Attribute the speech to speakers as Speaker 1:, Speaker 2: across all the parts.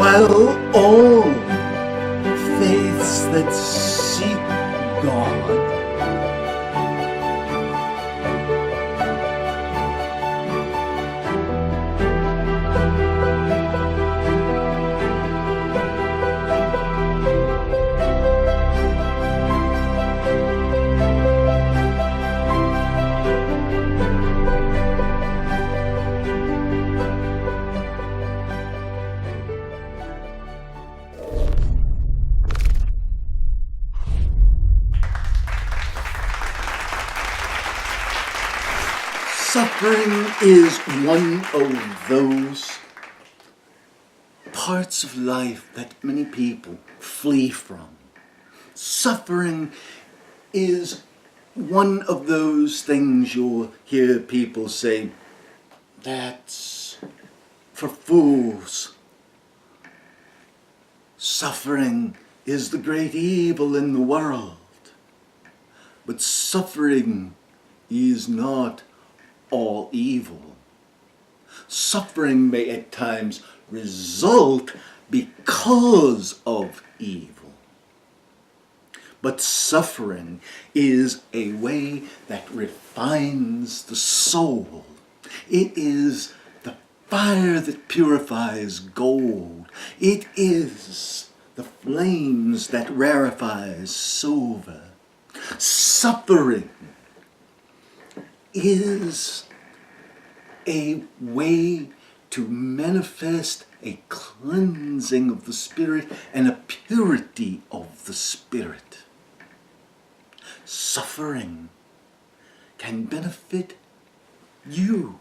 Speaker 1: while all faiths that seek God Suffering is one of those parts of life that many people flee from. Suffering is one of those things you'll hear people say, that's for fools. Suffering is the great evil in the world. But suffering is not all evil. Suffering may at times result because of evil. But suffering is a way that refines the soul. It is the fire that purifies gold. It is the flames that rarefies silver. Suffering is a way to manifest a cleansing of the spirit and a purity of the spirit. Suffering can benefit you,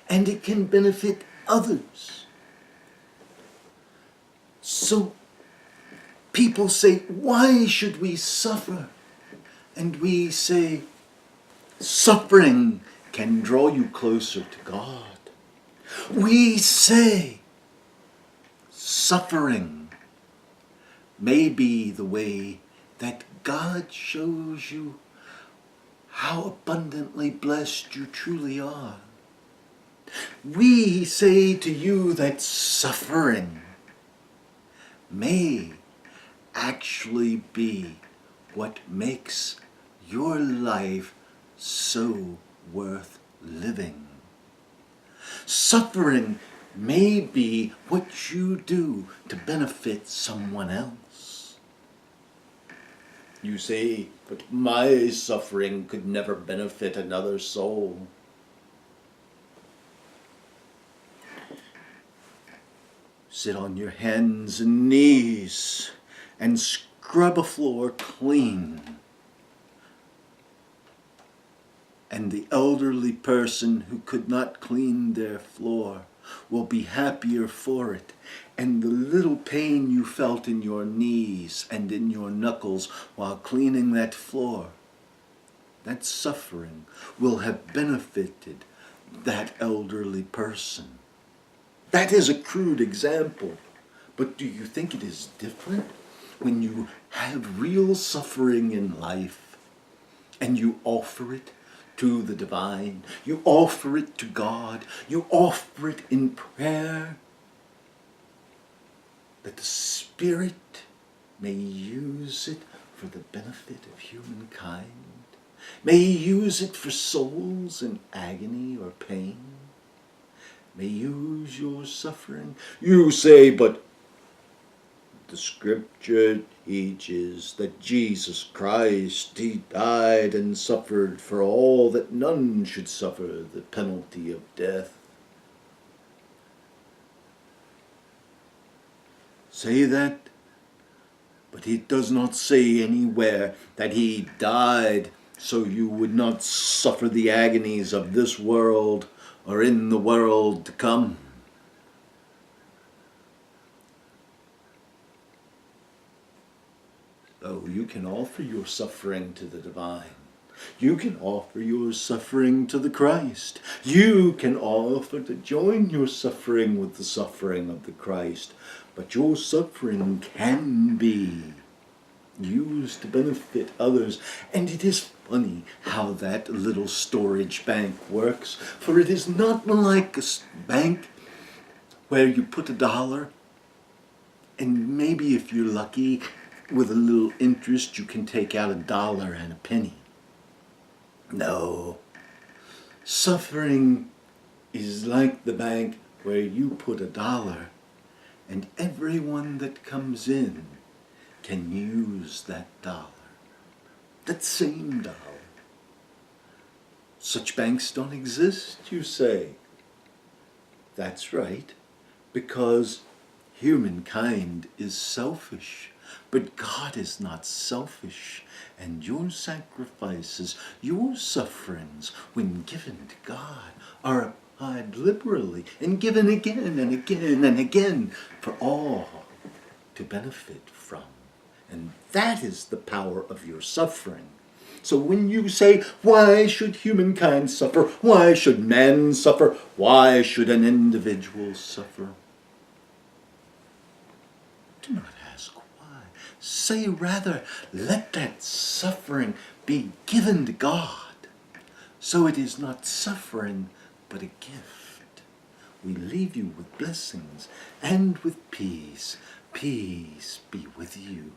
Speaker 1: and it can benefit others. So people say, why should we suffer? And we say, suffering can draw you closer to God. We say suffering may be the way that God shows you how abundantly blessed you truly are. We say to you that suffering may actually be what makes your life so worth living. Suffering may be what you do to benefit someone else. You say, but my suffering could never benefit another soul. Sit on your hands and knees and scrub a floor clean. And the elderly person who could not clean their floor will be happier for it. And the little pain you felt in your knees and in your knuckles while cleaning that floor, that suffering will have benefited that elderly person. That is a crude example, but do you think it is different when you have real suffering in life and you offer it to the divine, you offer it to God, you offer it in prayer, that the Spirit may use it for the benefit of humankind, may use it for souls in agony or pain, may use your suffering. You say, but the scripture teaches that Jesus Christ, he died and suffered for all, that none should suffer the penalty of death. Say that, but it does not say anywhere that he died so you would not suffer the agonies of this world or in the world to come. Oh, you can offer your suffering to the divine. You can offer your suffering to the Christ. You can offer to join your suffering with the suffering of the Christ. But your suffering can be used to benefit others. And it is funny how that little storage bank works. For it is not like a bank where you put $1 And maybe if you're lucky, with a little interest, you can take out $1 and a penny. No. Suffering is like the bank where you put $1 and everyone that comes in can use that $1. That same $1. Such banks don't exist, you say. That's right, because humankind is selfish. But God is not selfish, and your sacrifices, your sufferings, when given to God, are applied liberally and given again and again and again for all to benefit from. And that is the power of your suffering. So when you say, why should humankind suffer? Why should man suffer? Why should an individual suffer? Do not ask why. Say rather, let that suffering be given to God. So it is not suffering, but a gift. We leave you with blessings and with peace. Peace be with you.